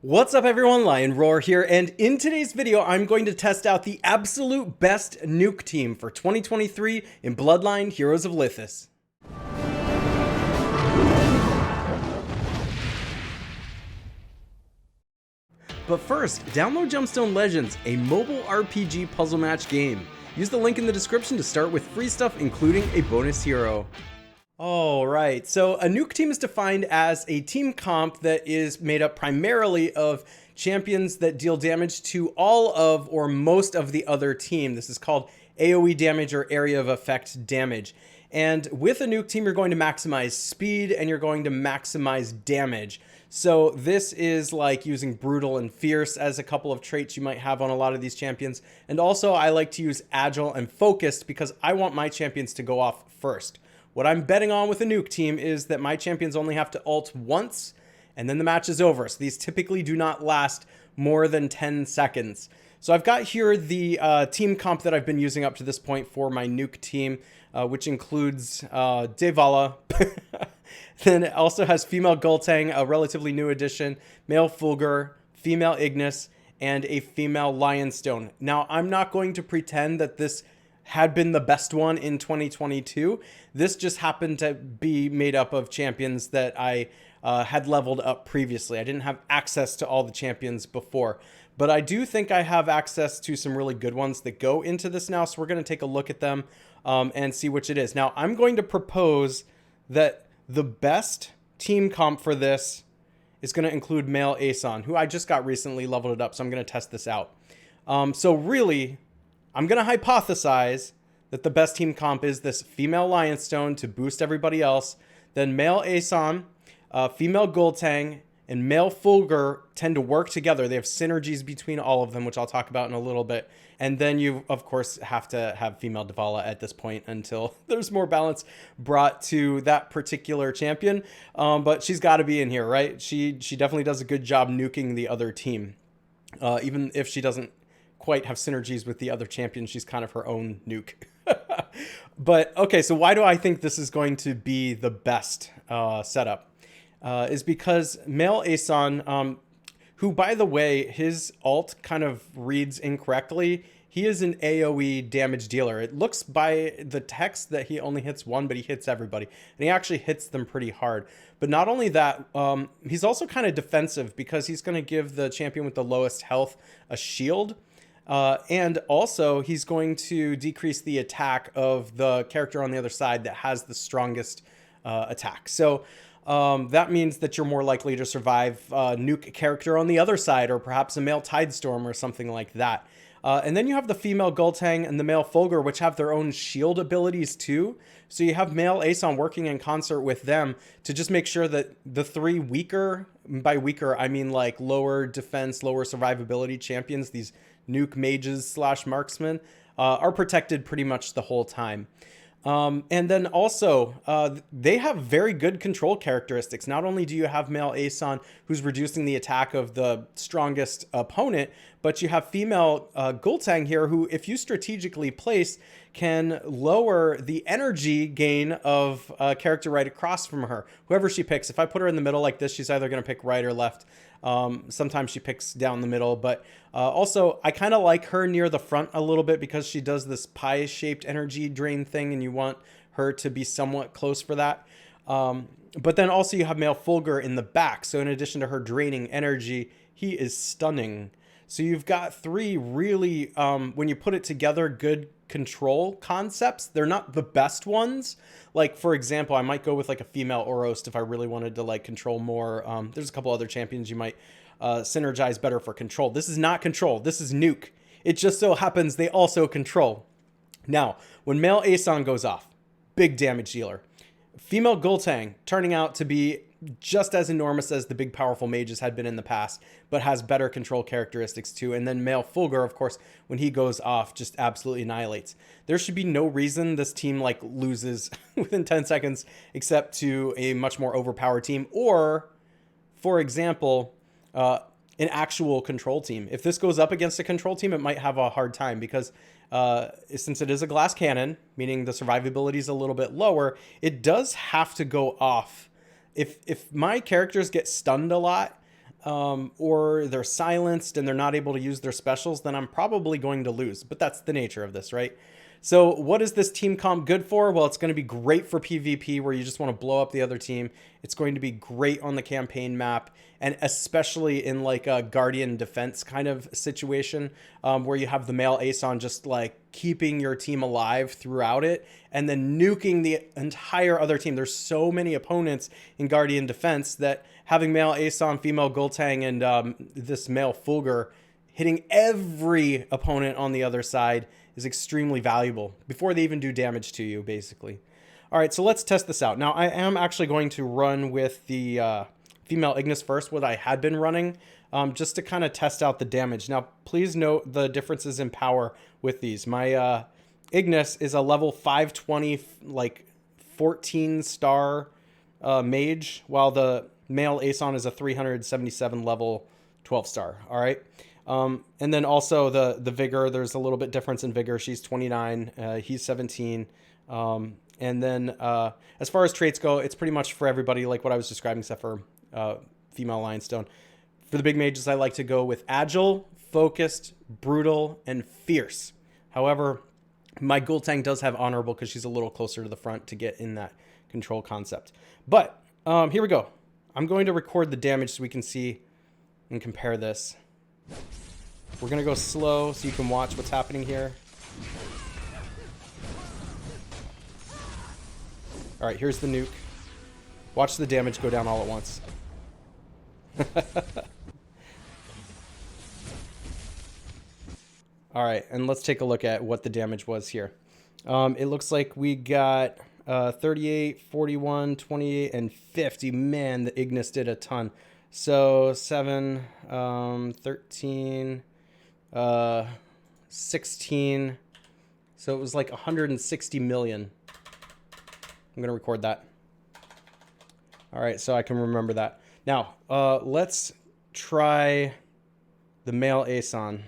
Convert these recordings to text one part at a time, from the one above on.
What's up everyone, Lion Roar here, and in today's video I'm going to test out the absolute best nuke team for 2023 in Bloodline Heroes of Lithas. But first, download Gemstone Legends, a mobile RPG puzzle match game. Use the link in the description to start with free stuff, including a bonus hero. Alright, so a nuke team is defined as a team comp that is made up primarily of champions that deal damage to all of or most of the other team. This is called AoE damage or area of effect damage. And with a nuke team, you're going to maximize speed and you're going to maximize damage. So this is like using brutal and fierce as a couple of traits you might have on a lot of these champions. And also I like to use agile and focused because I want my champions to go off first. What I'm betting on with a nuke team is that my champions only have to ult once and then the match is over. So these typically do not last more than 10 seconds. So I've got here the team comp that I've been using up to this point for my nuke team, which includes Devala. Then it also has female Gultang, a relatively new addition, male Fulgur, female Ignis, and a female Lionstone. Now, I'm not going to pretend that this had been the best one in 2022. This just happened to be made up of champions that I had leveled up previously. I didn't have access to all the champions before, but I do think I have access to some really good ones that go into this now. So we're going to take a look at them and see which it is. Now, I'm going to propose that the best team comp for this is going to include male Aeson, who I just got recently leveled it up. So I'm going to test this out. So really, I'm going to hypothesize that the best team comp is this female Lionstone to boost everybody else. Then male Aeson, female Gultang, and male Fulgur tend to work together. They have synergies between all of them, which I'll talk about in a little bit. And then you, of course, have to have female Devala at this point until there's more balance brought to that particular champion. But she's got to be in here, right? She definitely does a good job nuking the other team. Even if she doesn't quite have synergies with the other champion, she's kind of her own nuke. But okay, so why do I think this is going to be the best setup? Is because male Aeson, who, by the way, his ult kind of reads incorrectly. He is an AoE damage dealer. It looks by the text that he only hits one, but he hits everybody. And he actually hits them pretty hard. But not only that, he's also kind of defensive because he's going to give the champion with the lowest health a shield. And also he's going to decrease the attack of the character on the other side that has the strongest attack. So that means that you're more likely to survive a nuke character on the other side, or perhaps a male Tidestorm or something like that. And then you have the female Gultang and the male Fulgur, which have their own shield abilities too. So you have male Aeson working in concert with them to just make sure that the three weaker, by weaker I mean like lower defense, lower survivability champions, these nuke mages slash marksmen, are protected pretty much the whole time. And then also, they have very good control characteristics. Not only do you have male Aeson, who's reducing the attack of the strongest opponent, but you have female Gultang here, who, if you strategically place, can lower the energy gain of a character right across from her. Whoever she picks, if I put her in the middle like this, she's either going to pick right or left. Sometimes she picks down the middle, but also I kind of like her near the front a little bit because she does this pie-shaped energy drain thing, and you want her to be somewhat close for that. But then also you have male Fulgur in the back. So in addition to her draining energy, he is stunning. So you've got three really, when you put it together, good control concepts. They're not the best ones. Like, for example, I might go with like a female Orost if I really wanted to like control more. There's a couple other champions you might synergize better for control. This is not control. This is nuke. It just so happens they also control. Now, when male Aeson goes off, big damage dealer. Female Gultang turning out to be just as enormous as the big powerful mages had been in the past, but has better control characteristics too. And then male Fulgur, of course, when he goes off, just absolutely annihilates. There should be no reason this team like loses within 10 seconds except to a much more overpowered team, or, for example, an actual control team. If this goes up against a control team, it might have a hard time because since it is a glass cannon, meaning the survivability is a little bit lower, it does have to go off. If my characters get stunned a lot, or they're silenced and they're not able to use their specials, then I'm probably going to lose. But that's the nature of this, right? So what is this team comp good for? Well, it's going to be great for PvP where you just want to blow up the other team. It's going to be great on the campaign map, and especially in like a Guardian defense kind of situation where you have the male Aeson just like keeping your team alive throughout it and then nuking the entire other team. There's so many opponents in Guardian defense that having male Aeson, female Gultang, and this male Fulgur hitting every opponent on the other side is extremely valuable before they even do damage to you, basically. All right, so let's test this out. Now, I am actually going to run with the female Ignis first, what I had been running, just to kind of test out the damage. Now, please note the differences in power with these. My Ignis is a level 520, like 14-star mage, while the male Aeson is a 377 level 12-star, all right? And then also the vigor, there's a little bit difference in vigor. She's 29, he's 17. And then as far as traits go, it's pretty much for everybody, like what I was describing, except for female Lionstone. For the big mages, I like to go with agile, focused, brutal, and fierce. However, my Gultang does have honorable because she's a little closer to the front to get in that control concept. But here we go. I'm going to record the damage so we can see and compare this. We're going to go slow so you can watch what's happening here. All right, here's the nuke. Watch the damage go down all at once. All right, and let's take a look at what the damage was here. It looks like we got 38, 41, 28, and 50. Man, the Ignis did a ton. So 7, 13, 16. So it was like 160 million. I'm going to record that. All right, so I can remember that. Now, let's try the male Aeson.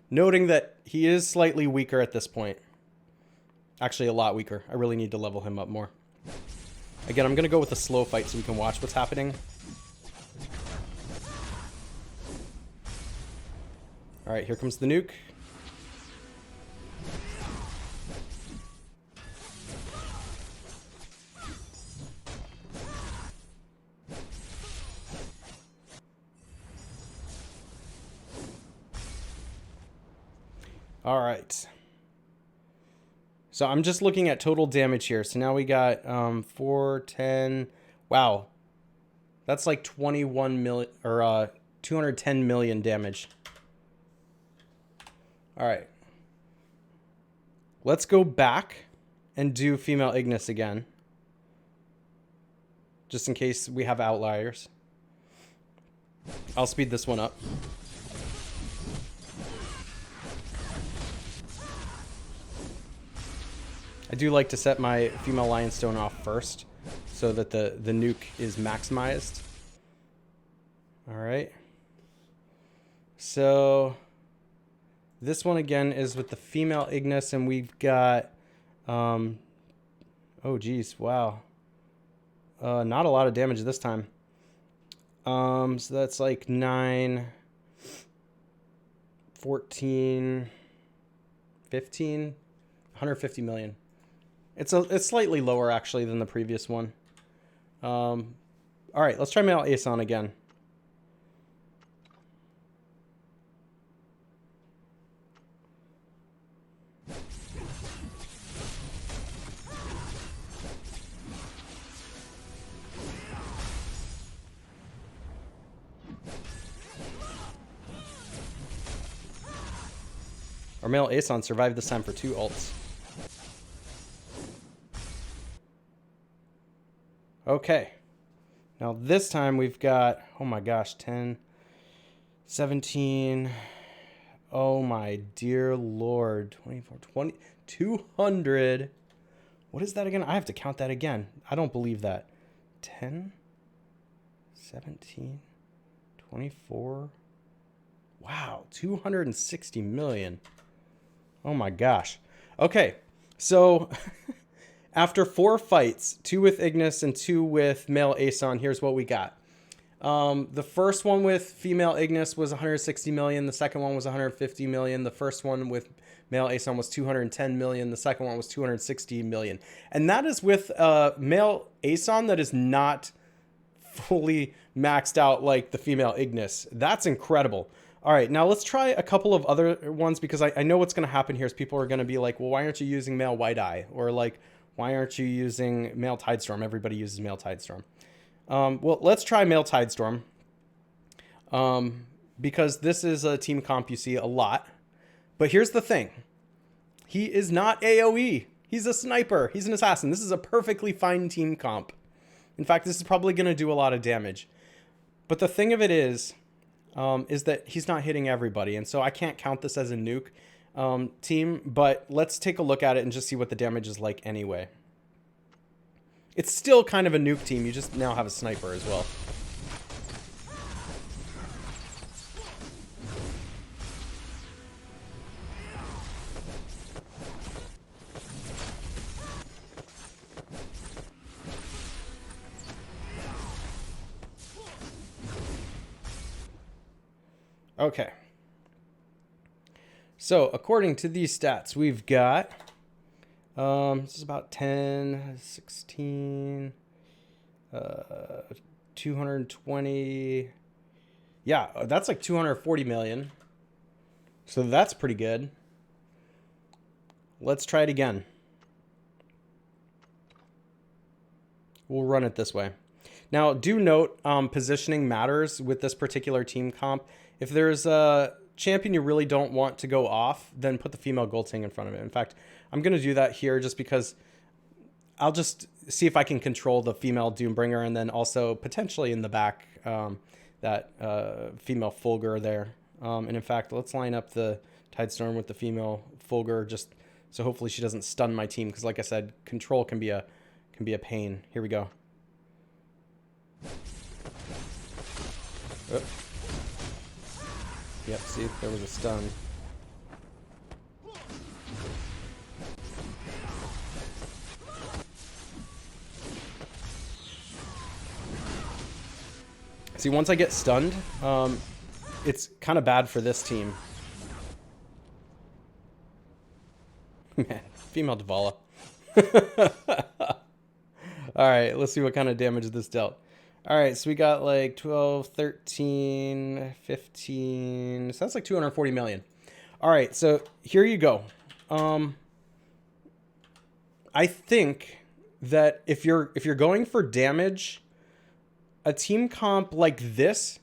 Noting that he is slightly weaker at this point. Actually, a lot weaker. I really need to level him up more. Again, I'm going to go with a slow fight so we can watch what's happening. All right, here comes the nuke. All right. So I'm just looking at total damage here. So now we got 4, 10. Wow. That's like 21 million or 210 million damage. All right. Let's go back and do female Ignis again. Just in case we have outliers. I'll speed this one up. I do like to set my female Lionstone off first so that the nuke is maximized. All right. So this one again is with the female Ignis, and we've got, oh geez, wow. Not a lot of damage this time. So that's like 9, 14, 15, 150 million. It's slightly lower actually than the previous one. All right, let's try male Aeson again. Our male Aeson survived this time for 2 ults. Okay. Now this time we've got, oh my gosh, 10, 17, oh my dear Lord, 24, 20, 200. What is that again? I have to count that again. I don't believe that. 10, 17, 24. Wow, 260 million. Oh my gosh. Okay, so after 4 fights, 2 with Ignis and 2 with male Aeson, here's what we got. The first one with female Ignis was 160 million. The second one was 150 million. The first one with male Aeson was 210 million. The second one was 260 million. And that is with male Aeson that is not fully maxed out like the female Ignis. That's incredible. All right, now let's try a couple of other ones, because I know what's going to happen here is people are going to be like, well, why aren't you using male White Eye? Or like, why aren't you using male Tidestorm? Everybody uses male Tidestorm. Well, let's try male Tidestorm, because this is a team comp you see a lot. But here's the thing. He is not AoE. He's a sniper. He's an assassin. This is a perfectly fine team comp. In fact, this is probably going to do a lot of damage. But the thing of it is that he's not hitting everybody. And so I can't count this as a nuke team. But let's take a look at it and just see what the damage is like anyway. It's still kind of a nuke team. You just now have a sniper as well. Okay. So according to these stats, we've got this is about 10, 16, 220. Yeah, that's like 240 million. So that's pretty good. Let's try it again. We'll run it this way. Now, do note positioning matters with this particular team comp. If there's a champion you really don't want to go off, then put the female Golting in front of it. In fact, I'm going to do that here just because I'll just see if I can control the female Doombringer, and then also potentially in the back that female Fulgur there. And in fact, let's line up the Tidestorm with the female Fulgur, just so hopefully she doesn't stun my team, because like I said, control can be a pain. Here we go. Oh. Yep, see, there was a stun. See, once I get stunned, it's kind of bad for this team. Man, female Dvala. Alright, let's see what kind of damage this dealt. Alright, so we got like 12, 13, 15. So that's like 240 million. Alright, so here you go. I think that if you're going for damage, a team comp like this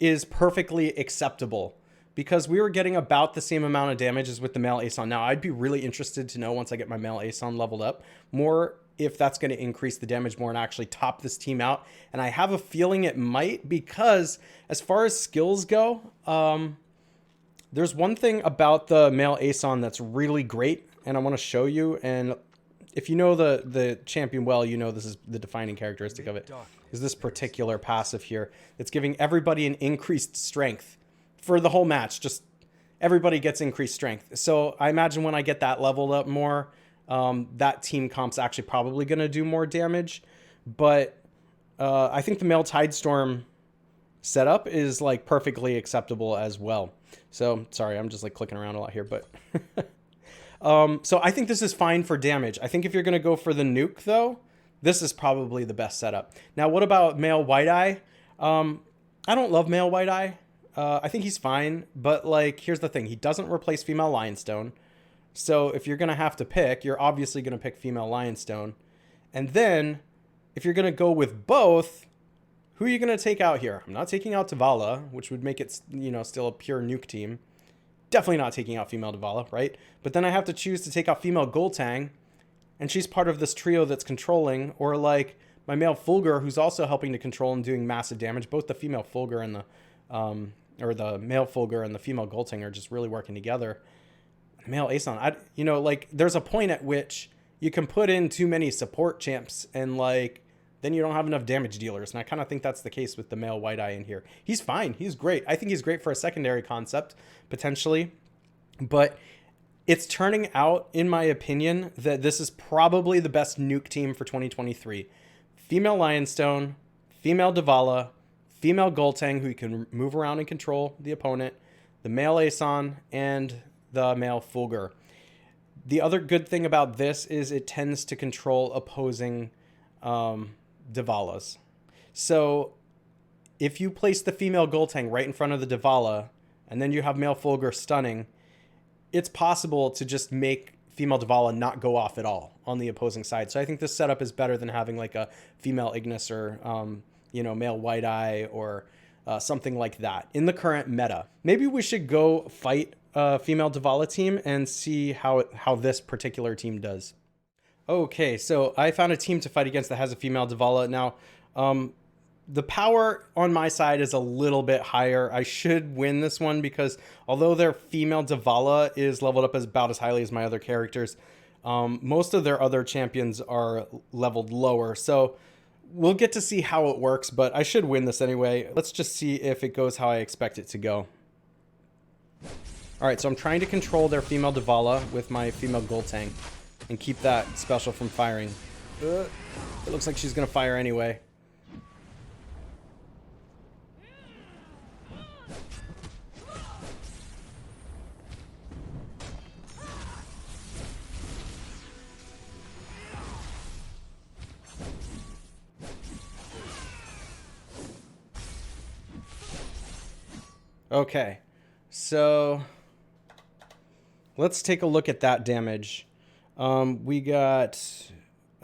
is perfectly acceptable, because we were getting about the same amount of damage as with the male Aeson. Now, I'd be really interested to know, once I get my male Aeson leveled up, more if that's going to increase the damage more and actually top this team out. And I have a feeling it might, because as far as skills go, there's one thing about the male Aeson that's really great, and I want to show you. And if you know the champion well, you know this is the defining characteristic of it, is this particular passive here. It's giving everybody an increased strength for the whole match. Just everybody gets increased strength. So I imagine when I get that leveled up more, that team comp's actually probably going to do more damage. But I think the male Tidestorm setup is like perfectly acceptable as well. So sorry, I'm just like clicking around a lot here, but so I think this is fine for damage. I think if you're going to go for the nuke though, this is probably the best setup. Now, what about male White Eye? I don't love male White Eye. I think he's fine, but like, here's the thing. He doesn't replace female Lionstone. So if you're going to have to pick, you're obviously going to pick female Lionstone. And then if you're going to go with both, who are you going to take out here? I'm not taking out Dvala, which would make it, you know, still a pure nuke team. Definitely not taking out female Dvala, right? But then I have to choose to take out female Goltang, and she's part of this trio that's controlling, or like my male Fulgur, who's also helping to control and doing massive damage. Both the female Fulgur and the male Fulgur and the female Golting are just really working together. Male Aeson, you know, like there's a point at which you can put in too many support champs, and like then you don't have enough damage dealers. And I kind of think that's the case with the male White Eye in here. He's fine. He's great. I think he's great for a secondary concept potentially, but it's turning out, in my opinion, that this is probably the best nuke team for 2023. Female Lionstone, female Dvala, female Gultang, who can move around and control the opponent, the male Aeson, and the male Fulgur. The other good thing about this is it tends to control opposing Divalas. So if you place the female Gultang right in front of the Divala, and then you have male Fulgur stunning, it's possible to just make female Divala not go off at all on the opposing side. So I think this setup is better than having like a female Ignis or, male White Eye or something like that in the current meta. Maybe we should go fight a female Divala team and see how this particular team does. Okay, so I found a team to fight against that has a female Divala. Now, the power on my side is a little bit higher. I should win this one because although their female Divala is leveled up about as highly as my other characters, most of their other champions are leveled lower. So we'll get to see how it works, but I should win this anyway. Let's just see if it goes how I expect it to go. All right, so I'm trying to control their female Divala with my female Gultang and keep that special from firing. It looks like she's gonna fire anyway. Okay, so let's take a look at that damage. We got,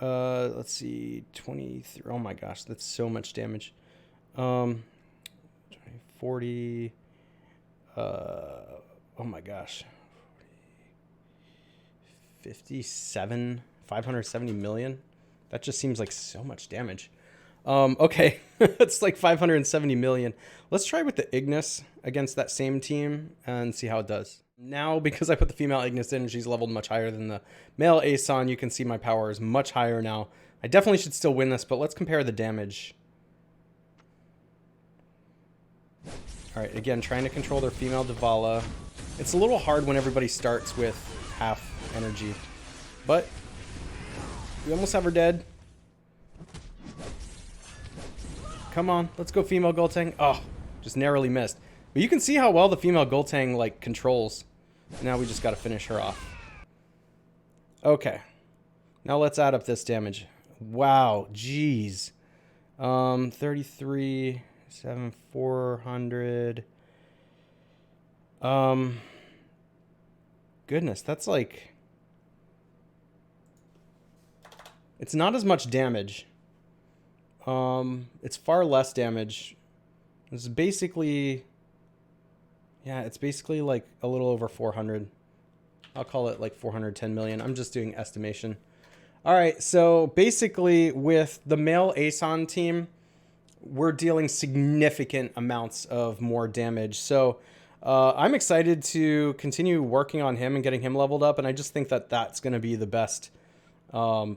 let's see, 23. Oh my gosh, that's so much damage. 40. Oh my gosh. 57, 570 million. That just seems like so much damage. Okay, it's like 570 million. Let's try with the Ignis against that same team and see how it does. Now, because I put the female Ignis in and she's leveled much higher than the male Aeson, you can see my power is much higher now. I definitely should still win this, but let's compare the damage. All right, again, trying to control their female Divala. It's a little hard when everybody starts with half energy, but we almost have her dead. Come on, let's go female Gultang. Oh, just narrowly missed. But you can see how well the female Gultang like controls. Now we just got to finish her off. Okay. Now let's add up this damage. Wow, jeez. 33, 7, 400. Goodness, that's like... It's not as much damage. It's far less damage. It's basically, yeah, it's basically like a little over 400. I'll call it like 410 million. I'm just doing estimation. All right, so basically with the male Aeson team, we're dealing significant amounts of more damage. So I'm excited to continue working on him and getting him leveled up. And I just think that that's going to be the best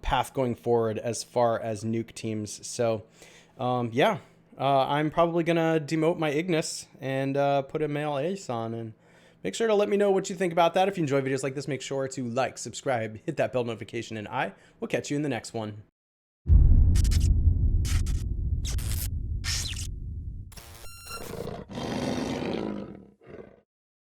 path going forward as far as nuke teams. So yeah, I'm probably gonna demote my Ignis and put a male Aeson, and make sure to let me know what you think about that. If you enjoy videos like this, make sure to like, subscribe, hit that bell notification, and I will catch you in the next one.